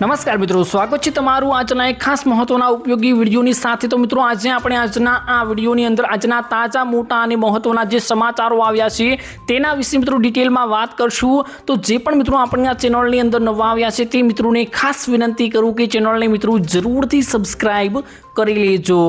नमस्कार मित्रों, स्वागत है तमारू आजना एक खास महत्वना उपयोगी विडियोनी साथे। तो मित्रों आज આપણે આજના આ વિડિયોની અંદર આજના તાજા મોટા અને મહત્વના જે સમાચારો આવ્યા છે તેના વિશે મિત્રો ડિટેલમાં વાત કરશું। તો જે પણ મિત્રો આપણે આ ચેનલની અંદર નવા આવ્યા છે તે મિત્રોને ખાસ વિનંતી કરું કે ચેનલને મિત્રો જરૂરથી સબસ્ક્રાઇબ કરી લેજો।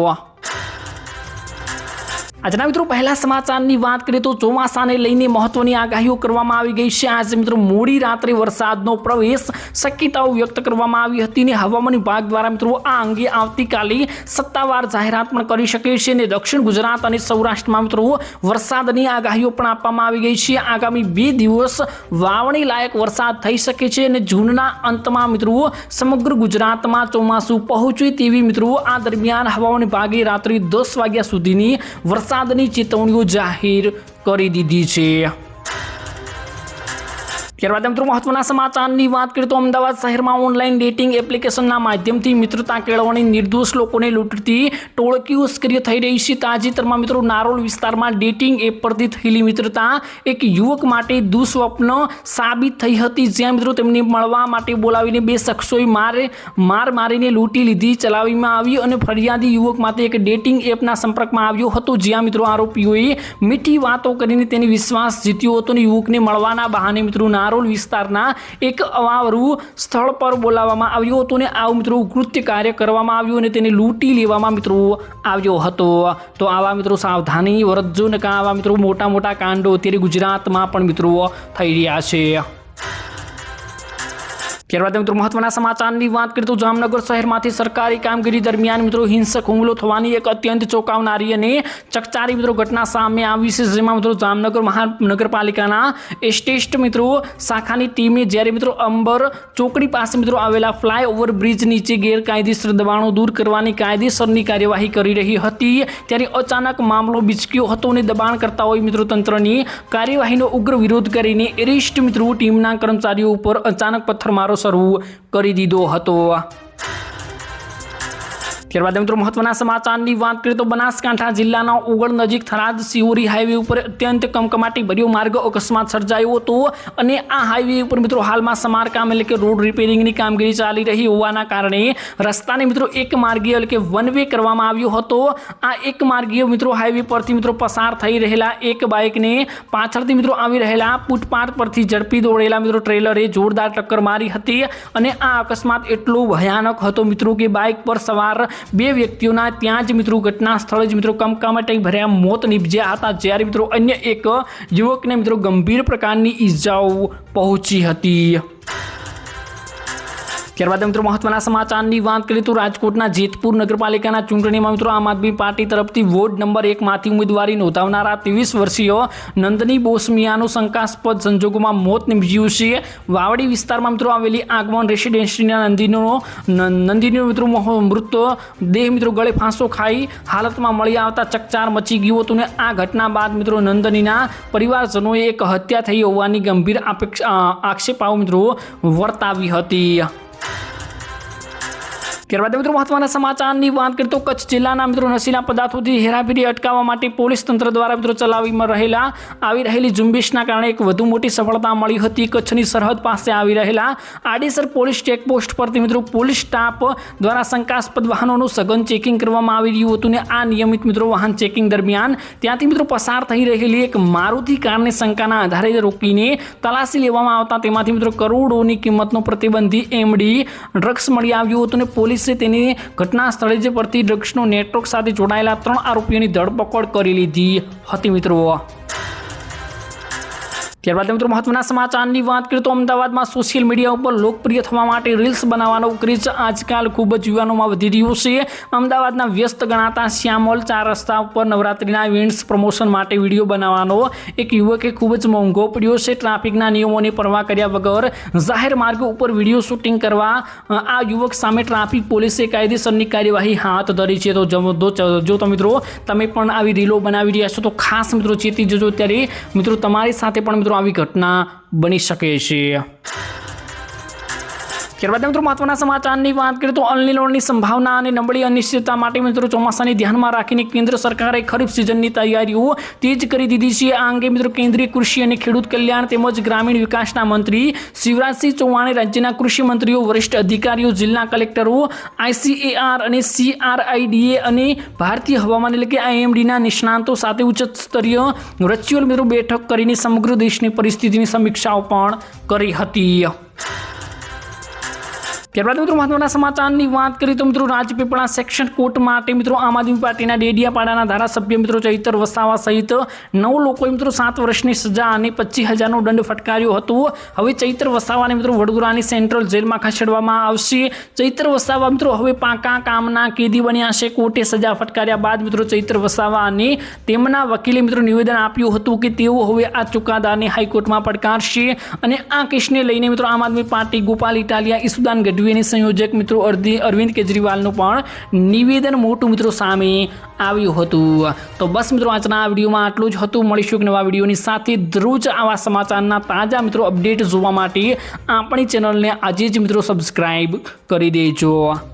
આજના મિત્રો પહેલા સમાચારની વાત કરીએ તો ચોમાસાને લઈને મહત્વની આગાહીઓ કરવામાં આવી ગઈ છે। આજે મિત્રો મોડી રાત્રે વરસાદનો પ્રવેશ શક્યતાઓ વ્યક્ત કરવામાં આવી હતી અને હવામાન વિભાગ દ્વારા મિત્રો આ અંગે આવતીકાલે સત્તાવાર જાહેરાત પણ કરી શકે છે અને દક્ષિણ ગુજરાત અને સૌરાષ્ટ્રમાં મિત્રો વરસાદની આગાહીઓ પણ આપવામાં આવી ગઈ છે। આગામી 2 દિવસ વાવણી લાયક વરસાદ થઈ શકે છે અને જૂનના અંતમાં મિત્રો સમગ્ર ગુજરાતમાં ચોમાસું પહોંચે તેવી મિત્રો આ દરમિયાન હવામાન વિભાગે રાત્રે 10 વાગ્યા સુધીની વરસાદની ચેતવણીઓ જાહેર કરી દીધી છે। ત્યારબાદ મિત્રો મહત્વના સમાચારની વાત કરીએ તો અમદાવાદ શહેરમાં ઓનલાઈન ડેટિંગ એપ્લિકેશનના માધ્યમથી મિત્રતા કેળવણી નિર્દોષ લોકોને લૂંટતી ટોળકીઓ સક્રિય થઈ રહી છે। તાજેતરમાં મિત્રો નારોલ વિસ્તારમાં ડેટિંગ એપ પરથી થયેલી મિત્રતા એક યુવક માટે દુઃસ્વપ્ન સાબિત થઈ હતી, જ્યાં મિત્રો તેમને મળવા માટે બોલાવીને 2 શખ્સોએ માર મારીને લૂંટી લીધી ચલાવવામાં આવી અને ફરિયાદી યુવક માટે એક ડેટિંગ એપના સંપર્કમાં આવ્યો હતો, જ્યાં મિત્રો આરોપીઓએ મીઠી વાતો કરીને તેની વિશ્વાસ જીત્યો હતો અને યુવકને મળવાના બહાને મિત્રો નારોલ વિસ્તારના એક અવાવરૂ સ્થળ પર બોલાવવામાં આવ્યો હતો અને આવું મિત્રો કૃત્ય કાર્ય કરવામાં આવ્યું અને તેને લૂંટી લેવામાં મિત્રો આવ્યો હતો। તો આવા મિત્રો સાવધાની વર્તજો ને આવા મિત્રો મોટા મોટા કાંડો અત્યારે ગુજરાતમાં પણ મિત્રો થઈ રહ્યા છે। ત્યારબાદ મિત્રો મહત્વના સમાચારની વાત કરીએ તો જામનગર શહેરમાંથી સરકારી કામગીરી દરમિયાન મિત્રો હિંસક હુમલો થવાની એક અત્યંત ચોંકાવનારી અને ચકચારી મિત્રો ઘટના સામે આવી છે, જેમાં મિત્રો જામનગર મહાનગરપાલિકાના એસ્ટેટ મિત્રો શાખાની ટીમે જ્યારે મિત્રો અંબર ચોકડી પાસે મિત્રો આવેલા ફ્લાયઓવર બ્રિજ નીચે ગેરકાયદેસર દબાણો દૂર કરવાની કાયદેસરની કાર્યવાહી કરી રહી હતી, ત્યારે અચાનક મામલો બિચક્યો હતો અને દબાણકર્તાઓએ મિત્રો તંત્રની કાર્યવાહીનો ઉગ્ર વિરોધ કરીને એરેસ્ટ મિત્રો ટીમના કર્મચારીઓ ઉપર અચાનક પથ્થરમારો શરૂ કરી દીધો હતો। ત્યારબાદ મિત્રો મહત્વના સમાચારની વાત કરીએ તો બનાસકાંઠા જિલ્લાના ઉગળ નજીક થરાદ સિહોરી હાઈવે ઉપર અત્યંત કમકમાટી ભર્યો માર્ગ અકસ્માત સર્જાયો હતો અને આ હાઈવે ઉપર મિત્રો હાલમાં સમારકામ એટલે કે રોડ રિપેરિંગની કામગીરી ચાલી રહી હોવાના કારણે રસ્તાને મિત્રો એક માર્ગીય એટલે કે વન વે કરવામાં આવ્યો હતો। આ એક માર્ગીય મિત્રો હાઈવે પરથી મિત્રો પસાર થઈ રહેલા એક બાઇકને પાછળથી મિત્રો આવી રહેલા ફૂટપાથ પરથી ઝડપી દોડેલા મિત્રો ટ્રેલરે જોરદાર ટક્કર મારી હતી અને આ અકસ્માત એટલો ભયાનક હતો મિત્રો કે બાઇક પર સવાર 2 વ્યક્તિઓના ત્યાં જ મિત્રો ઘટના સ્થળે જ મિત્રો કમકમાટી ભર્યા મોત નિપજ્યા હતા, જ્યારે મિત્રો અન્ય એક યુવકને મિત્રો ગંભીર પ્રકારની ઈજાઓ પહોંચી હતી। ત્યારબાદ મિત્રો મહત્વના સમાચારની વાત કરીએ તો રાજકોટના જેતપુર નગરપાલિકાના ચૂંટણીમાં મિત્રો આમ આદમી પાર્ટી તરફથી વોર્ડ નંબર 1 માંથી ઉમેદવારી નોંધાવનારા 23 વર્ષીય નંદની બોસમિયાનું શંકાસ્પદ સંજોગોમાં મોત નિપજ્યું છે। વાવડી વિસ્તારમાં મિત્રો આવેલી આગમન રેસિડેન્સીના નંદીનો મિત્રો મૃતદેહ મિત્રો ગળે ફાંસો ખાઈ હાલતમાં મળી આવતા ચકચાર મચી ગયો હતો અને આ ઘટના બાદ મિત્રો નંદનીના પરિવારજનોએ એક હત્યા થઈ હોવાની ગંભીર આક્ષેપાઓ મિત્રો વર્તાવી હતી। ત્યારબાદ મિત્રો મહત્વના સમાચારની વાત કરીએ તો કચ્છ જિલ્લાના મિત્રો નશીલા પદાર્થોથી હેરાફેરી અટકાવવા માટે પોલીસ તંત્ર દ્વારા મિત્રો ચલાવવામાં આવી રહેલી ઝુંબેશના કારણે એક વધુ મોટી સફળતા મળી હતી। કચ્છની સરહદ પાસે આવી રહેલા આડેસર પોલીસ ચેકપોસ્ટ પરથી મિત્રો પોલીસ સ્ટાફ દ્વારા શંકાસ્પદ વાહનોનું સઘન ચેકિંગ કરવામાં આવી રહ્યું હતું અને આ નિયમિત મિત્રો વાહન ચેકિંગ દરમિયાન ત્યાંથી મિત્રો પસાર થઈ રહેલી એક મારુતિ કારને શંકાના આધારે રોકીને તલાશી લેવામાં આવતા તેમાંથી મિત્રો કરોડોની કિંમતનો પ્રતિબંધી એમડી ડ્રગ્સ મળી આવ્યું હતું અને પોલીસ તેની ઘટના સ્થળે જે પરથી ડ્રગ્સનો નેટવર્ક સાથે જોડાયેલા 3 આરોપીઓની ધરપકડ કરી લીધી હતી મિત્રો। ત્યારબાદ મિત્રો મહત્વના સમાચારની વાત કરીએ તો અમદાવાદમાં સોશિયલ મીડિયા ઉપર લોકપ્રિય થવા માટે રીલ્સ બનાવવાનો ક્રેઝ આજકાલ ખૂબ જ યુવાનોમાં વધી રહ્યો છે। અમદાવાદના વ્યસ્ત ગણાતા શ્યામોલ 4 રસ્તા ઉપર નવરાત્રિના ઇવેન્ટ્સ પ્રમોશન માટે વિડીયો બનાવવાનો એક યુવકે ખૂબ જ મોંઘો પડ્યો છે। ટ્રાફિકના નિયમોની પરવા કર્યા વગર જાહેર માર્ગ ઉપર વિડીયો શૂટિંગ કરવા આ યુવક સામે ટ્રાફિક પોલીસે કાયદેસરની કાર્યવાહી હાથ ધરી છે। તો જો તો મિત્રો તમે પણ આવી રીલો બનાવી રહ્યા છો તો ખાસ મિત્રો ચેતી જજો, ત્યારે મિત્રો તમારી સાથે પણ મિત્રો આવી ઘટના બની શકે છે। ત્યારબાદ મિત્રો મહત્વના સમાચારની વાત કરીએ તો અલનીનોની સંભાવના અને નબળી અનિશ્ચિતતા માટે મિત્રો ચોમાસાને ધ્યાનમાં રાખીને કેન્દ્ર સરકારે ખરીફ સિઝનની તૈયારીઓ તેજ કરી દીધી છે। આ અંગે મિત્રો કેન્દ્રીય કૃષિ અને ખેડૂત કલ્યાણ તેમજ ગ્રામીણ વિકાસના મંત્રી શિવરાજસિંહ ચૌહાણે રાજ્યના કૃષિ મંત્રીઓ, વરિષ્ઠ અધિકારીઓ, જિલ્લા કલેક્ટરો, ICAR અને CRIDA અને ભારતીય હવામાન એટલે કે IMDના નિષ્ણાંતો સાથે ઉચ્ચ સ્તરીય વર્ચ્યુઅલ મિત્રો બેઠક કરીને સમગ્ર દેશની પરિસ્થિતિની સમીક્ષાઓ પણ કરી હતી। ત્યારબાદ મિત્રો મહત્વના સમાચારની વાત કરીએ તો મિત્રો રાજપીપળા સેક્શન કોર્ટ માટે મિત્રો આમ આદમી પાર્ટીના ડેડિયાપાડાના ધારાસભ્ય મિત્રો ચૈતર વસાવા સહિત 9 લોકોએ મિત્રો 7 વર્ષની સજા અને 25,000નો દંડ ફટકાર્યો હતો। હવે ચૈતર વસાવાને મિત્રો વડોદરાની સેન્ટ્રલ જેલમાં ખસેડવામાં આવશે। ચૈતર વસાવા મિત્રો હવે પાકા કામના કેદી બન્યા છે। કોર્ટે સજા ફટકાર્યા બાદ મિત્રો ચૈતર વસાવા અને તેમના વકીલે મિત્રો નિવેદન આપ્યું હતું કે તેઓ હવે આ ચુકાદાને હાઈકોર્ટમાં પડકારશે અને આ કેસને લઈને મિત્રો આમ આદમી પાર્ટી, ગોપાલ ઇટાલિયા, ઈસુદાન ગઢવી સંયોજક મિત્રો અરવિંદ કેજરીવાલનું પણ નિવેદન મોટું મિત્રો સામે આવ્યું હતું। તો બસ મિત્રો આજના આ વિડીયોમાં આટલું જ હતું। મળીશું એક નવા વિડીયોની સાથે। દરરોજ આવા સમાચારના તાજા મિત્રો અપડેટ જોવા માટે આપણી ચેનલને આજે જ મિત્રો સબસ્ક્રાઇબ કરી દેજો।